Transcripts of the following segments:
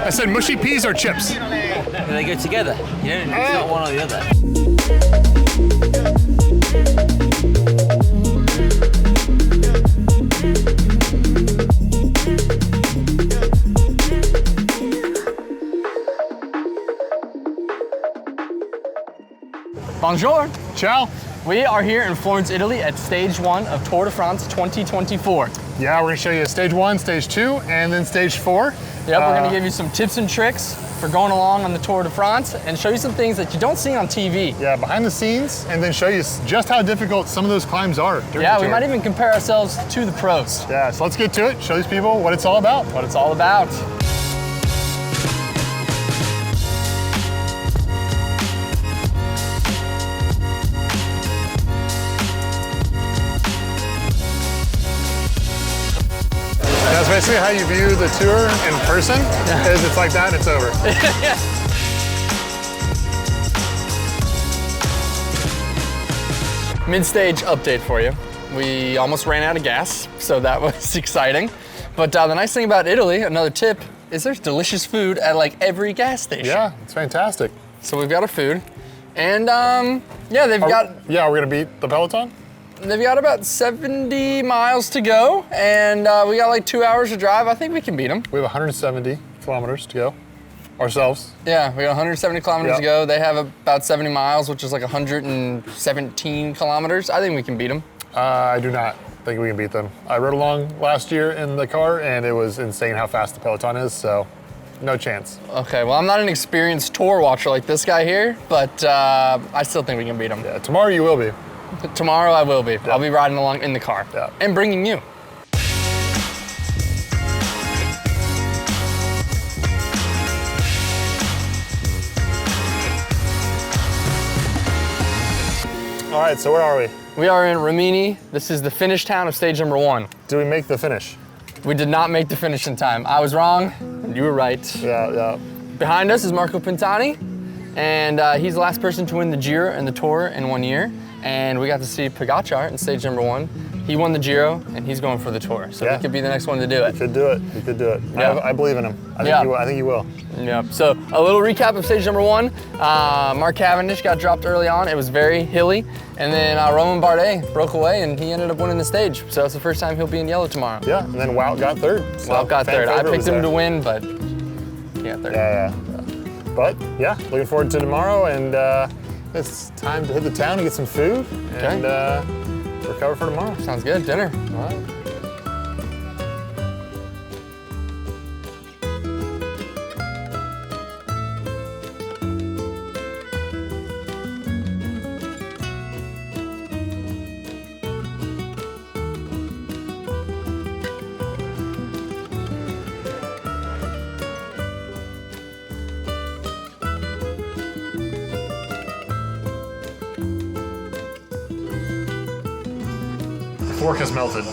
I said mushy peas or chips. They go together. You know, it's not one or the other. Bonjour. Ciao. We are here in Florence, Italy at stage 1 of Tour de France 2024. Yeah, we're gonna show you stage 1, stage 2, and then stage 4. Yep, we're gonna give you some tips and tricks for going along on the Tour de France and show you some things that you don't see on TV. Yeah, behind the scenes, and then show you just how difficult some of those climbs are. Yeah, we might even compare ourselves to the pros. Yeah, so let's get to it. Show these people what it's all about. What it's all about. That's basically how you view the tour in person, is it's like that and it's over. Mid-stage update for you. We almost ran out of gas, so that was exciting. But the nice thing about Italy, another tip, is there's delicious food at like every gas station. Yeah, it's fantastic. So we've got our food, and yeah, they've got... Yeah, we're gonna beat the peloton? They've got about 70 miles to go, and we got like 2 hours to drive. I think we can beat them. We have 170 kilometers to go, ourselves. Yeah, we got 170 kilometers to Yep. go. They have about 70 miles, which is like 117 kilometers. I think we can beat them. I do not think we can beat them. I rode along last year in the car, and it was insane how fast the peloton is, so no chance. Okay, well, I'm not an experienced tour watcher like this guy here, but I still think we can beat them. Yeah, tomorrow you will be. Tomorrow I will be. I'll be riding along in the car and bringing you. All right, so where are we? We are in Rimini. This is the finish town of stage number 1. Do we make the finish? We did not make the finish in time. I was wrong, you were right. Yeah. Behind us is Marco Pintani, and he's the last person to win the Giro and the Tour in 1 year. And we got to see Pogačar in stage number 1. He won the Giro, and he's going for the Tour. So he could be the next one to do it. He could do it. He could do it. Yeah. I believe in him. I think he will. Yeah. So a little recap of stage number 1. Mark Cavendish got dropped early on. It was very hilly. And then Romain Bardet broke away, and he ended up winning the stage. So it's the first time he'll be in yellow tomorrow. Yeah, and then Wout got third. So Wout got third. I picked him to win, but he got third. Yeah. But yeah, looking forward to tomorrow, and it's time to hit the town and get some food and recover for tomorrow. Sounds good. Dinner. All right. The fork has melted.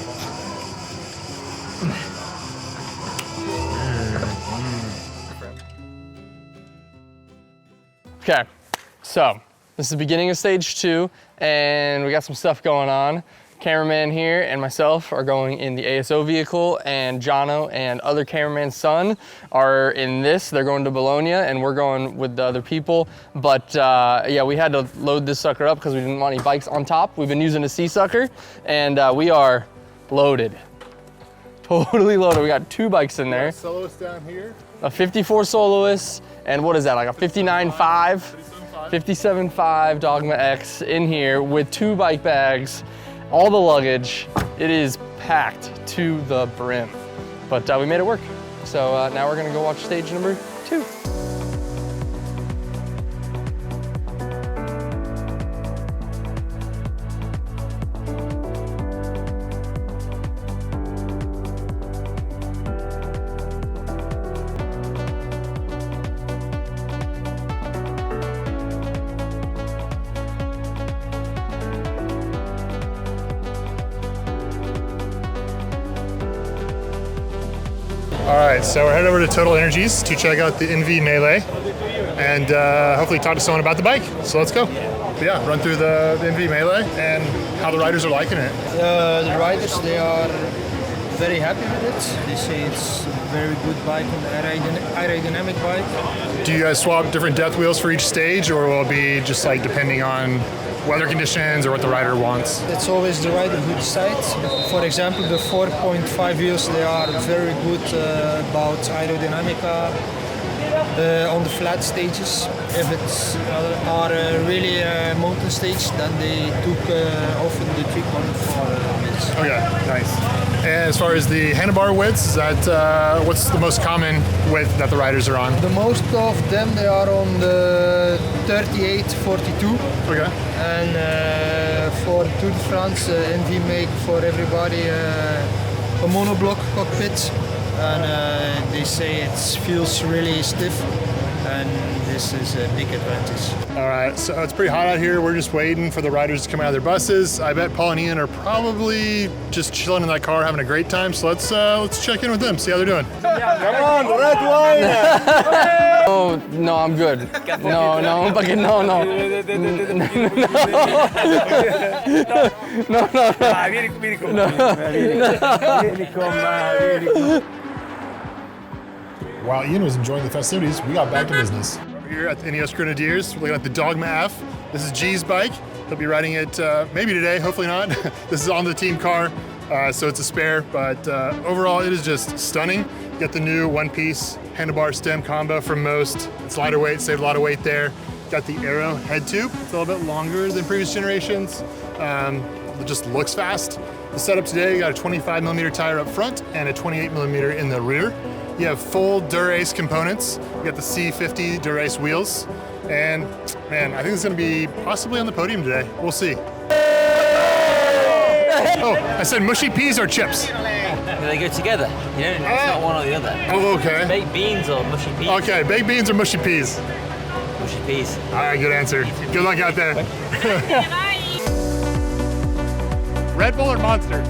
Okay, so this is the beginning of stage 2, and we got some stuff going on. Cameraman here and myself are going in the ASO vehicle, and Jono and other cameraman's son are in this. They're going to Bologna, and we're going with the other people. But yeah, we had to load this sucker up because we didn't want any bikes on top. We've been using a C-sucker, and we are loaded. Totally loaded. We got 2 bikes in there. Soloist down here. A 54 Soloist, and what is that, like a 59.5? 57.5 Dogma X in here with 2 bike bags. All the luggage. It is packed to the brim, but we made it work. So now we're gonna go watch stage number 2. All right, so we're headed over to Total Energies to check out the NV Melee and hopefully talk to someone about the bike. So let's go. But yeah, run through the NV Melee and how the riders are liking it. The riders, they are very happy with it. They say it's very good bike and aerodynamic bike. Do you guys swap different depth wheels for each stage, or will it be just like depending on weather conditions or what the rider wants? It's always the rider who decides. For example, the 4.5 wheels, they are very good about aerodynamica on the flat stages. If it's are really mountain stage, then they took often the 3.4 wheels. Okay, nice. And as far as the handlebar widths, is that what's the most common width that the riders are on? The most of them, they are on the 38-42. Okay. And for Tour de France, NV make for everybody a monoblock cockpit, and they say it feels really stiff, and this is a big advantage. All right, so it's pretty hot out here. We're just waiting for the riders to come out of their buses. I bet Paul and Ian are probably just chilling in that car, having a great time. So let's check in with them, see how they're doing. Come on, red wine! Oh, no, I'm good. No, fucking no. Vieni con me. While Ian was enjoying the festivities, we got back to business. Over here at the Ineos Grenadiers, we're looking at the Dogma F. This is G's bike. He'll be riding it maybe today, hopefully not. This is on the team car, so it's a spare, but overall it is just stunning. You get the new one-piece handlebar stem combo from Most. It's lighter weight, saved a lot of weight there. Got the Aero head tube. It's a little bit longer than previous generations. It just looks fast. The setup today, you got a 25 millimeter tire up front and a 28 millimeter in the rear. You have full Dura-Ace components. You got the C50 Dura-Ace wheels. And man, I think it's gonna be possibly on the podium today. We'll see. Oh, I said mushy peas or chips? They go together. You know, it's not one or the other. Oh, okay. Baked beans or mushy peas? Okay, baked beans or mushy peas? Mushy peas. All right, good answer. Good luck out there. Red Bull or Monster?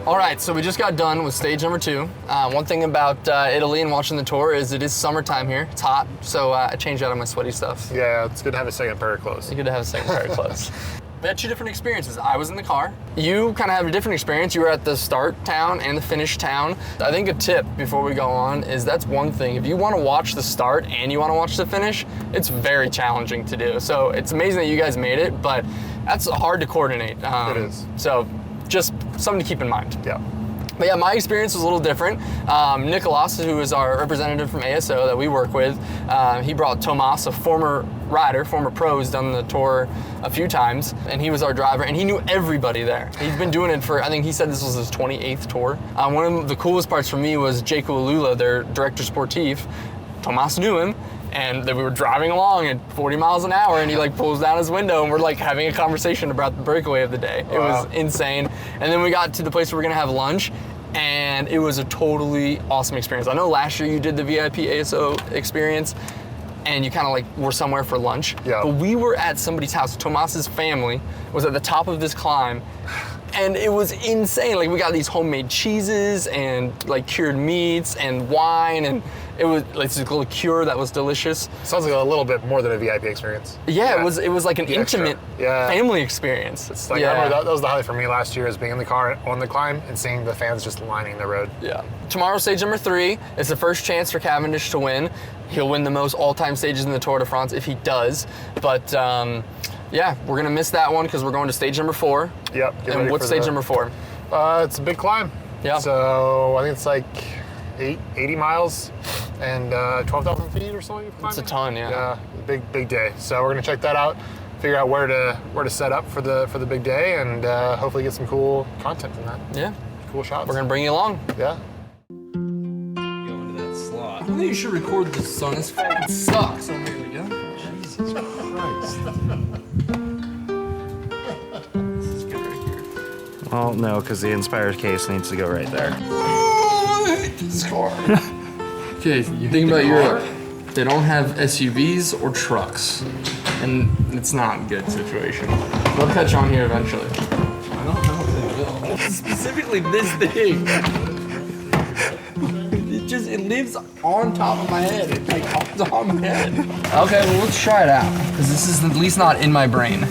All right, so we just got done with stage number 2. One thing about Italy and watching the tour is it is summertime here. It's hot, so I changed out of my sweaty stuff. Yeah, it's good to have a second pair of clothes. It's good to have a second pair of clothes. We had 2 different experiences. I was in the car. You kind of have a different experience. You were at the start town and the finish town. I think a tip before we go on is that's one thing. If you want to watch the start and you want to watch the finish, it's very challenging to do. So it's amazing that you guys made it, but that's hard to coordinate. It is. So just something to keep in mind. Yeah. But yeah, my experience was a little different. Nicolas, who is our representative from ASO that we work with, he brought Tomas, a former rider, former pro, who's done the tour a few times, and he was our driver, and he knew everybody there. He's been doing it for, I think he said this was his 28th tour. One of the coolest parts for me was Jaco Alula, their director sportif. Tomas knew him, and then we were driving along at 40 miles an hour, and he like pulls down his window, and we're like having a conversation about the breakaway of the day. It was insane. And then we got to the place where we're gonna have lunch, and it was a totally awesome experience. I know last year you did the VIP ASO experience, and you kind of like were somewhere for lunch. Yeah. But we were at somebody's house. Tomas's family was at the top of this climb, and it was insane. Like we got these homemade cheeses and like cured meats and wine, and it was like this little cure that was delicious. Sounds like a little bit more than a VIP experience. Yeah, it was like an The extra. intimate Yeah. family experience. It's like, I remember that was the highlight for me last year, is being in the car on the climb and seeing the fans just lining the road. Yeah. Tomorrow, stage number 3. It's the first chance for Cavendish to win. He'll win the most all-time stages in the Tour de France if he does. But yeah, we're gonna miss that one because we're going to stage number 4. Yep. And what's stage number 4? It's a big climb. Yeah. So I think it's like 80 miles and 12,000 feet or something. It's a ton, yeah. Yeah, big day. So we're gonna check that out, figure out where to set up for the big day, and hopefully get some cool content from that. Yeah. Cool shots. We're gonna bring you along. Yeah. Go into that slot. don't think you should record this song. This fucking sucks. Oh, here we go. Jesus Christ. This is good right here. Well, no, because the Inspired case needs to go right there. Oh, I hate this car. Okay, you think about Europe. They don't have SUVs or trucks. And it's not a good situation. They'll catch on here eventually. I don't know if they will. Specifically this thing. It lives on top of my head. It like hops on my head. Okay, well let's try it out. Because this is at least not in my brain.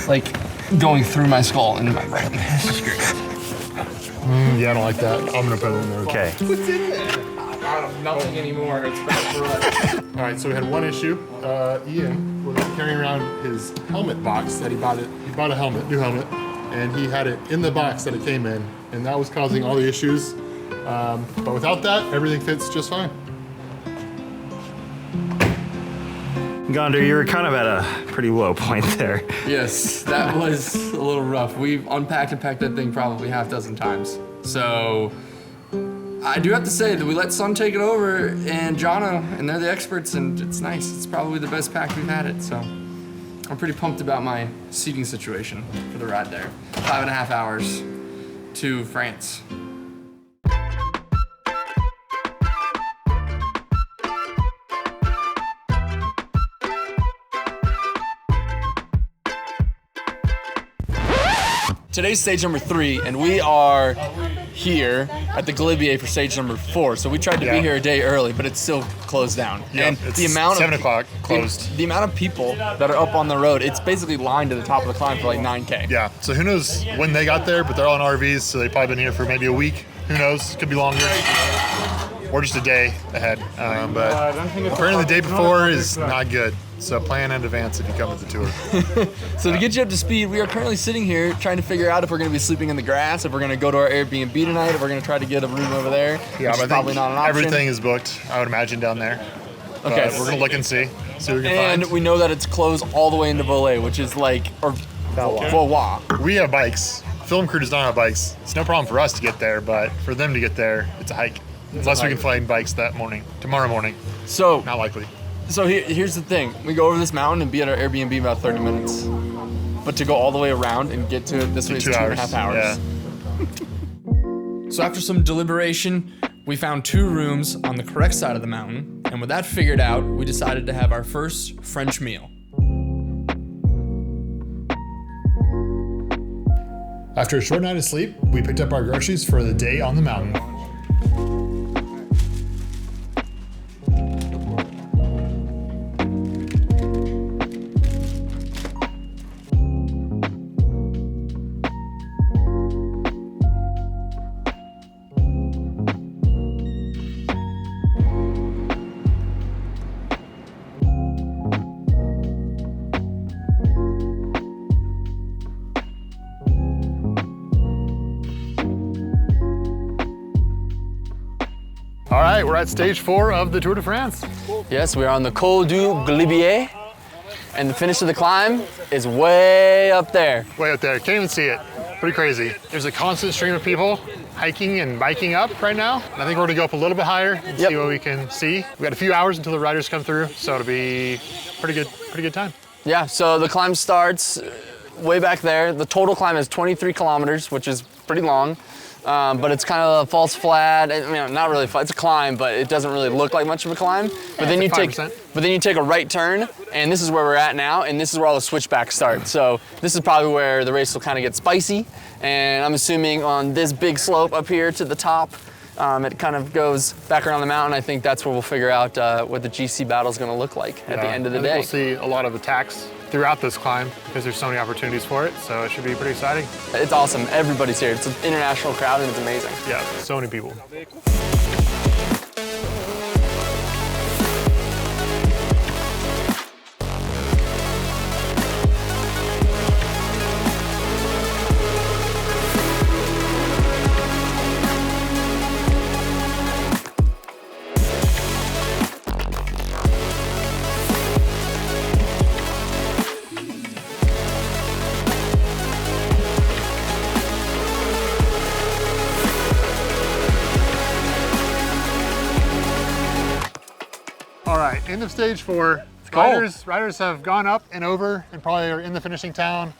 Like going through my skull into my brain. This is great. Yeah, I don't like that. I'm gonna put it in there. Okay. What's in there? Nothing anymore. It's bad for us. All right, so we had one issue. Ian was carrying around his helmet box that he bought it. He bought a helmet, new helmet, and he had it in the box that it came in, and that was causing all the issues. But without that, everything fits just fine. Gondar, you were kind of at a pretty low point there. Yes, that was a little rough. We've unpacked and packed that thing probably half dozen times. So I do have to say that we let Sun take it over and Jono, and they're the experts, and it's nice. It's probably the best pack we've had it. So I'm pretty pumped about my seating situation for the ride there. 5.5 hours to France. Today's stage number 3, and we are here at the Galibier for stage number 4. So we tried to be here a day early, but it's still closed down. Yeah, and it's the amount 7 of o'clock closed. The amount of people that are up on the road, it's basically lined to the top of the climb for like 9K. Yeah, so who knows when they got there, but they're all in RVs, so they've probably been here for maybe a week. Who knows? Could be longer. Or just a day ahead. But apparently the day before is not good. So plan in advance if you come to the tour. So to get you up to speed, we are currently sitting here trying to figure out if we're going to be sleeping in the grass, if we're going to go to our Airbnb tonight, if we're going to try to get a room over there. Yeah, which but is probably not an option. everything is booked, I would imagine, down there. Okay. But we're going to look and see what we can And find. we know that it's closed all the way into Volet, which is like, or Valois. We have bikes. Film crew does not have bikes. It's no problem for us to get there, but for them to get there, it's a hike. Unless we can find bikes tomorrow morning. So Not likely. So here's the thing. We go over this mountain and be at our Airbnb in about 30 minutes. But to go all the way around and get to it this way is 2.5 hours. Yeah. So after some deliberation, we found 2 rooms on the correct side of the mountain. And with that figured out, we decided to have our first French meal. After a short night of sleep, we picked up our groceries for the day on the mountain. All right, we're at stage 4 of the Tour de France. Yes, we are on the Col du Galibier. And the finish of the climb is way up there. Way up there, can't even see it. Pretty crazy. There's a constant stream of people hiking and biking up right now. And I think we're gonna go up a little bit higher and see what we can see. We got a few hours until the riders come through, so it'll be pretty good time. Yeah, so the climb starts way back there. The total climb is 23 kilometers, which is pretty long. But it's kind of a false flat. I mean, not really flat. It's a climb, but it doesn't really look like much of a climb. But then you take a right turn, and this is where we're at now, and this is where all the switchbacks start. So this is probably where the race will kind of get spicy. And I'm assuming on this big slope up here to the top, it kind of goes back around the mountain. I think that's where we'll figure out what the GC battle is going to look like at the end of the day. We'll see a lot of attacks throughout this climb because there's so many opportunities for it. So it should be pretty exciting. It's awesome. Everybody's here. It's an international crowd, and it's amazing. Yeah, so many people. end of stage 4. cold. Riders have gone up and over and probably are in the finishing town.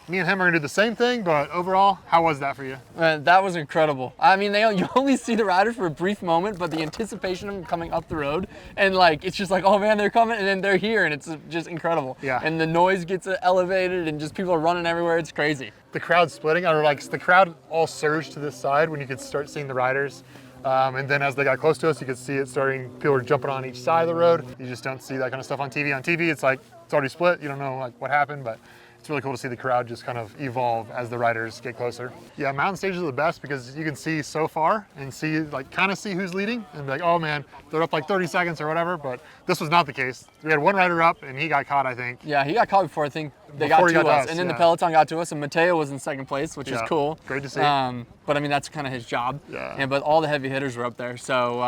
Me and him are gonna do the same thing, but overall, how was that for you? That was incredible. I mean, you only see the riders for a brief moment, but the anticipation of them coming up the road, and like, it's just like, oh man, they're coming, and then they're here, and it's just incredible. Yeah. And the noise gets elevated, and just people are running everywhere. It's crazy. The crowd splitting, or like the crowd all surged to this side when you could start seeing the riders. And then as they got close to us, you could see it starting, people were jumping on each side of the road. You just don't see that kind of stuff on TV. On TV, it's like, it's already split. You don't know like what happened, but it's really cool to see the crowd just kind of evolve as the riders get closer. Yeah, mountain stages are the best because you can see so far and see, like, kind of see who's leading and be like, oh man, they're up like 30 seconds or whatever, but this was not the case. We had one rider up and he got caught, I think. Yeah, he got caught before I think they Before got he to got to us, us, and then yeah. the peloton got to us, and Mateo was in second place, which is Yeah, cool. great to see. But I mean, that's kind of his job. Yeah. But all the heavy hitters were up there, so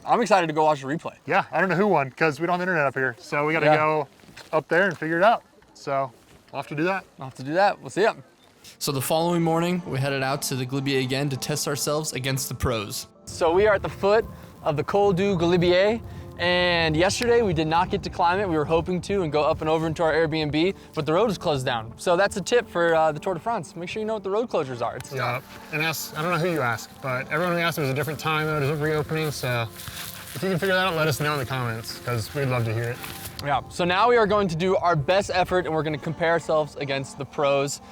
I'm excited to go watch the replay. Yeah, I don't know who won because we don't have internet up here. So we got to Yeah. go up there and figure it out. So we'll have to do that. I'll have to do that. We'll see ya. So the following morning, we headed out to the Galibier again to test ourselves against the pros. So we are at the foot of the Col du Galibier, and yesterday we did not get to climb it. We were hoping to and go up and over into our Airbnb, but the road is closed down. So that's a tip for the Tour de France. Make sure you know what the road closures are. It's Yeah, and I don't know who you ask, but everyone we asked was a different time, it was a reopening, so if you can figure that out, let us know in the comments, because we'd love to hear it. Yeah, so now we are going to do our best effort and we're going to compare ourselves against the pros.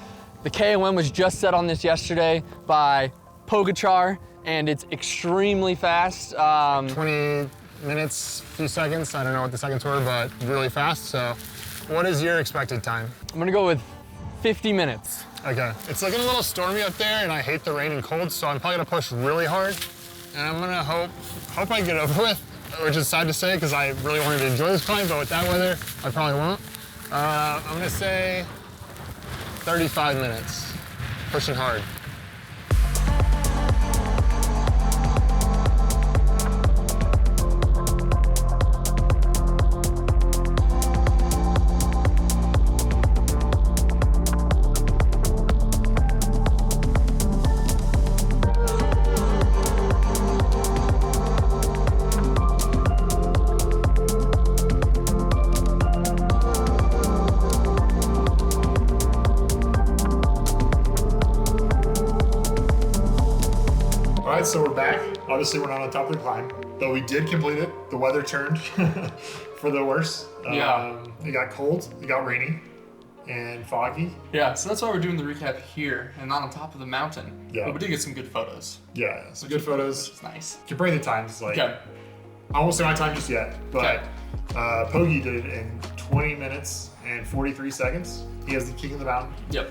The KOM was just set on this yesterday by Pogačar, and it's extremely fast. 20 minutes, few seconds, I don't know what the seconds were, but really fast, so what is your expected time? I'm going to go with 50 minutes. Okay, it's looking a little stormy up there, and I hate the rain and cold, so I'm probably gonna push really hard, and I'm gonna hope I get over with, which is sad to say because I really wanted to enjoy this climb, but with that weather, I probably won't. I'm gonna say 35 minutes, pushing hard. All right, so we're back. Obviously, we're not on top of the climb, but we did complete it. The weather turned for the worse. Yeah. It got cold, it got rainy, and foggy. Yeah, so that's why we're doing the recap here and not on top of the mountain. Yeah. But we did get some good photos. Yeah, some good photos. It's nice. Comparing the times, like, Okay. I won't say my time just yet, but Okay. Pogi did it in 20 minutes and 43 seconds. He has the king of the mountain. Yep.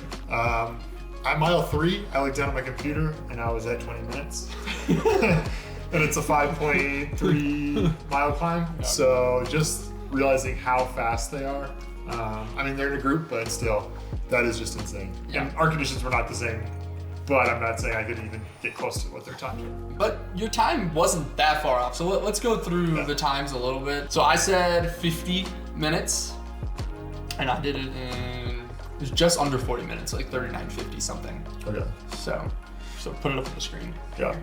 At mile 3, I looked down at my computer and I was at 20 minutes. And it's a 5.3 mile climb. Yeah. So just realizing how fast they are. I mean, they're in a group, but still, that is just insane. Yeah. And our conditions were not the same, but I'm not saying I could even get close to what their times were. But your time wasn't that far off, so let's go through the times a little bit. So I said 50 minutes, and I did it in, it was just under 40 minutes, like 39.50 something. Okay. So put it up on the screen. Yeah.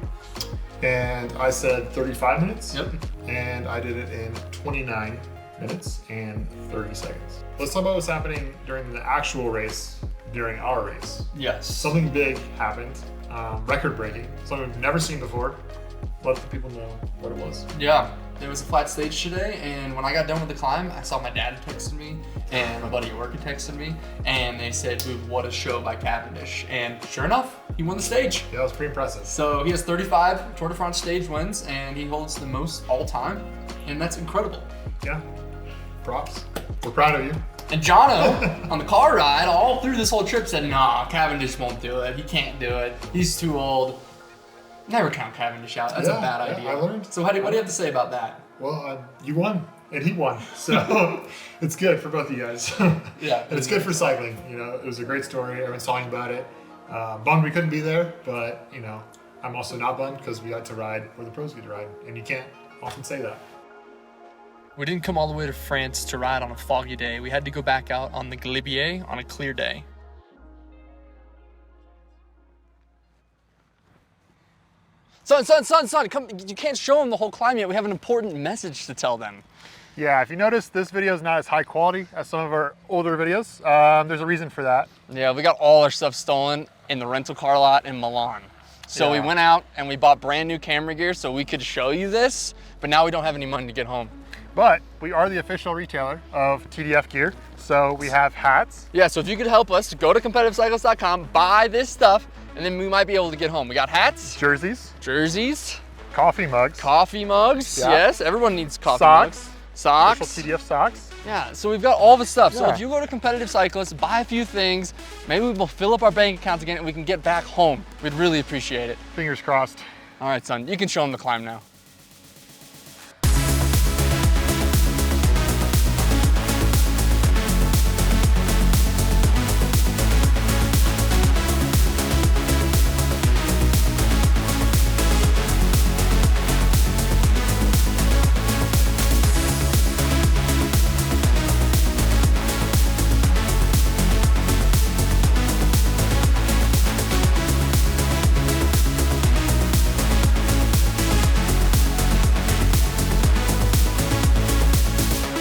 And I said 35 minutes. Yep. And I did it in 29 minutes and 30 seconds. Let's talk about what's happening during the actual race, during our race. Yes. Something big happened, record breaking, something we've never seen before. Let the people know what it was. Yeah, there was a flat stage today, and when I got done with the climb, I saw my dad texted me, and my buddy at work had texted me, and they said, dude, what a show by Cavendish. And sure enough, he won the stage. Yeah, it was pretty impressive. So he has 35 Tour de France stage wins, and he holds the most all time, and that's incredible. Yeah, props. We're proud of you. And Jono, on the car ride, all through this whole trip said, nah, Cavendish won't do it. He can't do it. He's too old. Never count Cavendish out. That's a Yeah, bad yeah, idea. I learned. So what do you have to say about that? Well, you won, and he won, so it's good for both of you guys. Yeah. And it's good for cycling. You know, it was a great story. Everyone's talking about it. Bummed we couldn't be there, but you know, I'm also not bummed because we got to ride where the pros get to ride, and you can't often say that. We didn't come all the way to France to ride on a foggy day. We had to go back out on the Galibier on a clear day. Son, come, you can't show them the whole climb yet. We have an important message to tell them. Yeah, if you notice, this video is not as high quality as some of our older videos. There's a reason for that. Yeah, we got all our stuff stolen in the rental car lot in Milan. So we went out and we bought brand new camera gear so we could show you this, but now we don't have any money to get home. But we are the official retailer of TDF gear. So we have hats. Yeah, so if you could help us, go to competitivecyclist.com, buy this stuff, and then we might be able to get home. We got hats, Jerseys, coffee mugs. Yeah. Yes, everyone needs coffee socks, mugs. Socks. official TDF socks. Yeah, so we've got all the stuff. So Yeah. if you go to Competitive Cyclist, buy a few things, maybe we'll fill up our bank accounts again and we can get back home. We'd really appreciate it. Fingers crossed. All right, son, you can show them the climb now.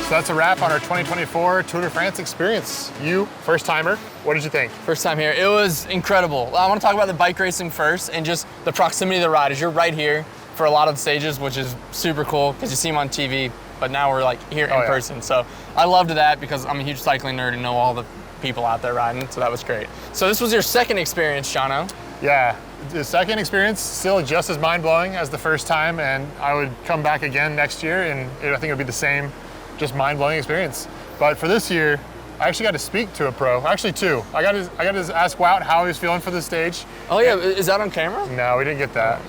So that's a wrap on our 2024 Tour de France experience. You, first timer, what did you think? First time here, it was incredible. I want to talk about the bike racing first and just the proximity of the riders. You're right here for a lot of the stages, which is super cool because you see them on TV, but now we're like here in person. So I loved that because I'm a huge cycling nerd and know all the people out there riding, so that was great. So this was your second experience, Jono. Yeah, the second experience still just as mind-blowing as the first time, and I would come back again next year and I think it would be the same, just mind-blowing experience. But for this year, I actually got to speak to a pro, actually two. I got to ask Wout how he was feeling for the stage. Oh yeah, is that on camera? No, we didn't get that.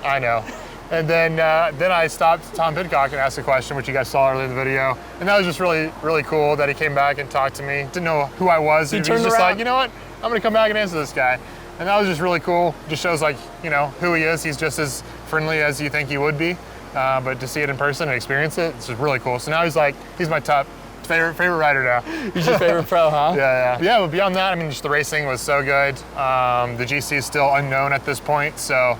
I know. And then I stopped Tom Pidcock and asked a question, which you guys saw earlier in the video. And that was just really, really cool that he came back and talked to me. Didn't know who I was. He was just around. like, you know what? I'm gonna come back and answer this guy. And that was just really cool. Just shows like, you know, who he is. He's just as friendly as you think he would be. But to see it in person and experience it, it's just really cool. So now he's my top favorite rider now. He's your favorite pro, huh? Yeah, but beyond that, I mean, just the racing was so good. The GC is still unknown at this point, so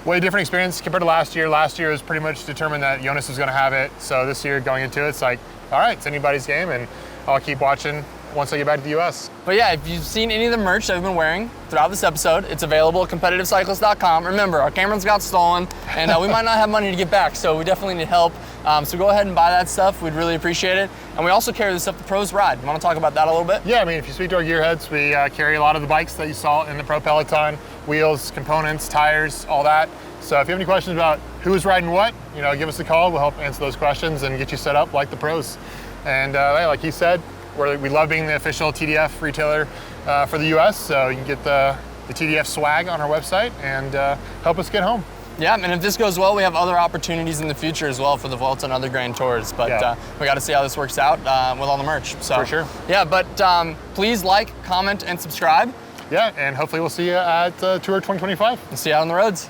way different experience compared to last year. Last year was pretty much determined that Jonas was gonna have it. So this year going into it, it's like, all right, it's anybody's game, and I'll keep watching once I get back to the US. But yeah, if you've seen any of the merch that we've been wearing throughout this episode, it's available at competitivecyclist.com. Remember, our cameras got stolen and we might not have money to get back, so we definitely need help. So go ahead and buy that stuff. We'd really appreciate it. And we also carry the stuff the pros ride. You want to talk about that a little bit? Yeah, I mean, if you speak to our gearheads, we carry a lot of the bikes that you saw in the pro peloton, wheels, components, tires, all that. So if you have any questions about who's riding what, you know, give us a call. We'll help answer those questions and get you set up like the pros. And like he said, we love being the official TDF retailer for the US, so you can get the TDF swag on our website and help us get home. Yeah, and if this goes well, we have other opportunities in the future as well for the Vuelta and other Grand Tours. But we got to see how this works out with all the merch. So, for sure. Yeah, but please like, comment, and subscribe. Yeah, and hopefully we'll see you at Tour 2025. And see you out on the roads.